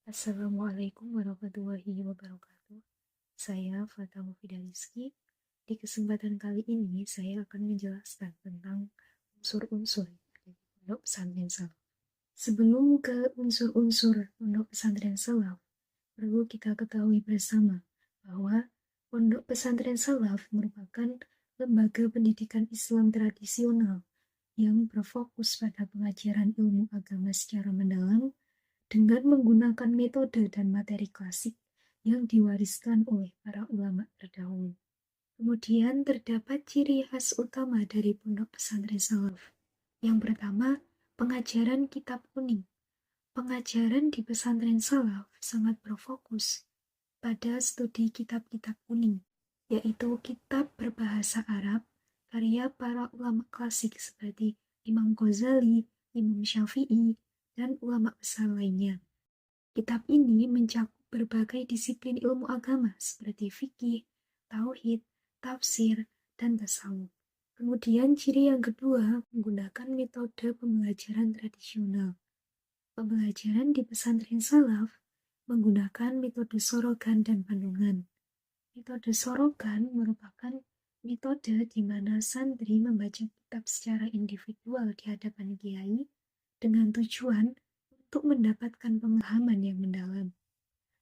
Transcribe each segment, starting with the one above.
Assalamualaikum warahmatullahi wabarakatuh. Saya Fatah Mufidaliski. Di kesempatan kali ini saya akan menjelaskan tentang unsur-unsur dari Pondok Pesantren Salaf. Sebelum ke unsur-unsur Pondok Pesantren Salaf, perlu kita ketahui bersama bahwa Pondok Pesantren Salaf merupakan lembaga pendidikan Islam tradisional yang berfokus pada pengajaran ilmu agama secara mendalam dengan menggunakan metode dan materi klasik yang diwariskan oleh para ulama terdahulu. Kemudian terdapat ciri khas utama dari Pondok Pesantren Salaf. Yang pertama, pengajaran kitab kuning. Pengajaran di pesantren Salaf sangat berfokus pada studi kitab-kitab kuning, yaitu kitab berbahasa Arab, karya para ulama klasik seperti Imam Ghazali, Imam Syafi'i, dan ulama besar lainnya. Kitab ini mencakup berbagai disiplin ilmu agama seperti fikih, tauhid, tafsir, dan tasawuf. Kemudian ciri yang kedua menggunakan metode pembelajaran tradisional. Pembelajaran di pesantren salaf menggunakan metode sorogan dan pandungan. Metode sorogan merupakan metode di mana santri membaca kitab secara individual di hadapan kiai dengan tujuan untuk mendapatkan pemahaman yang mendalam.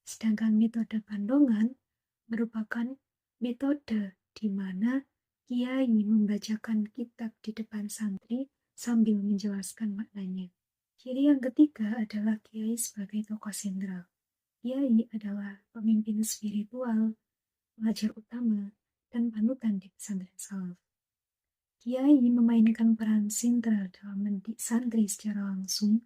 Sedangkan metode pandongan merupakan metode di mana kiai membacakan kitab di depan santri sambil menjelaskan maknanya. Ciri yang ketiga adalah kiai sebagai tokoh sentral. Kiai adalah pemimpin spiritual, pengajar utama, dan panutan di pesantren salaf. Kiai memainkan peran sentral dalam mendidik santri secara langsung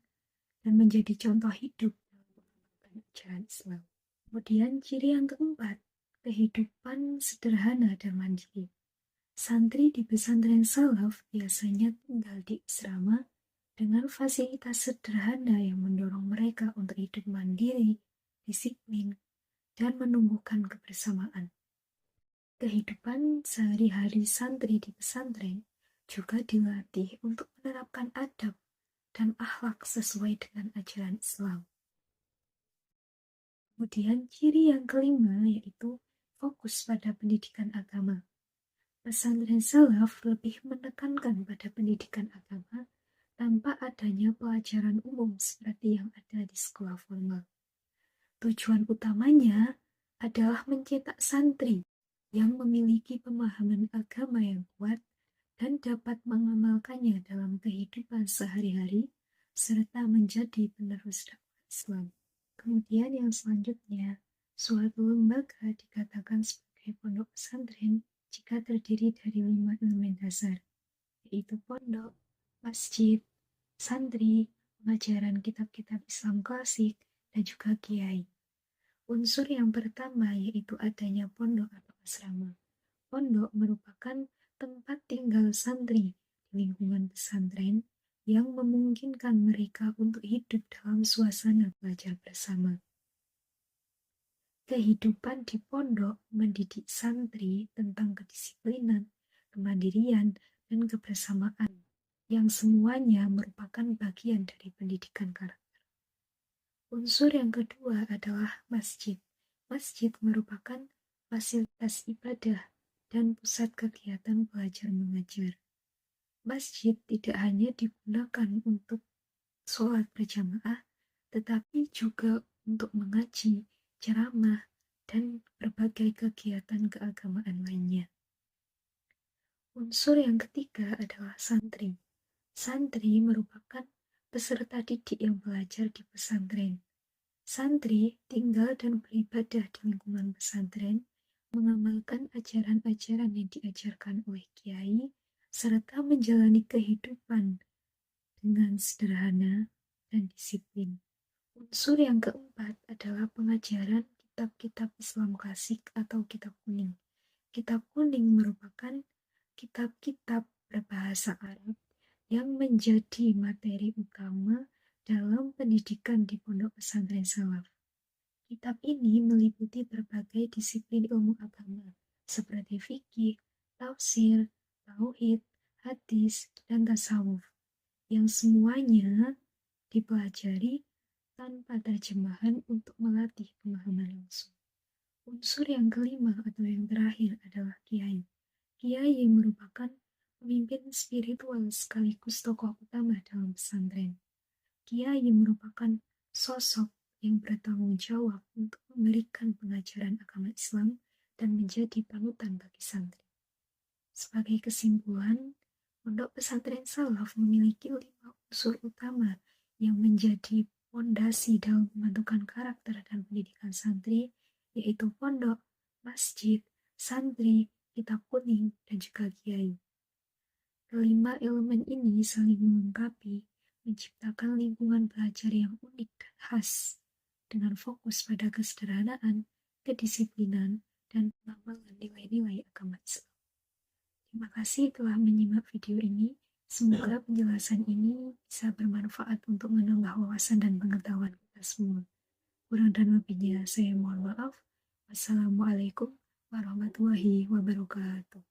dan menjadi contoh hidup dalam mengamalkan ajaran Islam. Kemudian ciri yang keempat, kehidupan sederhana dan mandiri. Santri di pesantren salaf biasanya tinggal di asrama dengan fasilitas sederhana yang mendorong mereka untuk hidup mandiri, disiplin, dan menumbuhkan kebersamaan. Kehidupan sehari-hari santri di pesantren juga dilatih untuk menerapkan adab dan akhlak sesuai dengan ajaran Islam. Kemudian ciri yang kelima yaitu fokus pada pendidikan agama. Pesantren salaf lebih menekankan pada pendidikan agama tanpa adanya pelajaran umum seperti yang ada di sekolah formal. Tujuan utamanya adalah mencetak santri yang memiliki pemahaman agama yang kuat dan dapat mengamalkannya dalam kehidupan sehari-hari serta menjadi penerus dakwah Islam. Kemudian yang selanjutnya, suatu lembaga dikatakan sebagai pondok pesantren jika terdiri dari 5 elemen dasar, yaitu pondok, masjid, santri, pengajaran kitab-kitab Islam klasik, dan juga kiai. Unsur yang pertama yaitu adanya pondok atau asrama. Pondok merupakan tempat tinggal santri di lingkungan pesantren yang memungkinkan mereka untuk hidup dalam suasana belajar bersama. Kehidupan di pondok mendidik santri tentang kedisiplinan, kemandirian, dan kebersamaan, yang semuanya merupakan bagian dari pendidikan karakter. Unsur yang kedua adalah masjid. Masjid merupakan fasilitas ibadah dan pusat kegiatan belajar mengajar. Masjid tidak hanya digunakan untuk sholat berjamaah, tetapi juga untuk mengaji, ceramah, dan berbagai kegiatan keagamaan lainnya. Unsur yang ketiga adalah santri. Santri merupakan peserta didik yang belajar di pesantren. Santri tinggal dan beribadah di lingkungan pesantren, mengamalkan ajaran-ajaran yang diajarkan oleh kiai, serta menjalani kehidupan dengan sederhana dan disiplin. Unsur yang keempat adalah pengajaran kitab-kitab Islam klasik atau kitab kuning. Kitab kuning merupakan kitab-kitab berbahasa Arab yang menjadi materi utama dalam pendidikan di pondok pesantren salaf. Kitab ini meliputi berbagai disiplin ilmu agama seperti fikih, tafsir, tauhid, hadis, dan tasawuf yang semuanya dipelajari tanpa terjemahan untuk melatih pemahaman langsung. Unsur yang kelima atau yang terakhir adalah kiai. Kiai merupakan pemimpin spiritual sekaligus tokoh utama dalam pesantren. Kiai merupakan sosok yang bertanggung jawab untuk memberikan pengajaran agama Islam dan menjadi panutan bagi santri. Sebagai kesimpulan, Pondok Pesantren Salaf memiliki 5 unsur utama yang menjadi fondasi dalam pembentukan karakter dan pendidikan santri, yaitu pondok, masjid, santri, kitab kuning, dan juga kiai. Kelima elemen ini saling melengkapi, menciptakan lingkungan belajar yang unik dan khas, dengan fokus pada kesederhanaan, kedisiplinan, dan pengembangan nilai-nilai agama Islam. Terima kasih telah menyimak video ini. Semoga penjelasan ini bisa bermanfaat untuk menambah wawasan dan pengetahuan kita semua. Kurang dan lebihnya saya mohon maaf. Wassalamualaikum warahmatullahi wabarakatuh.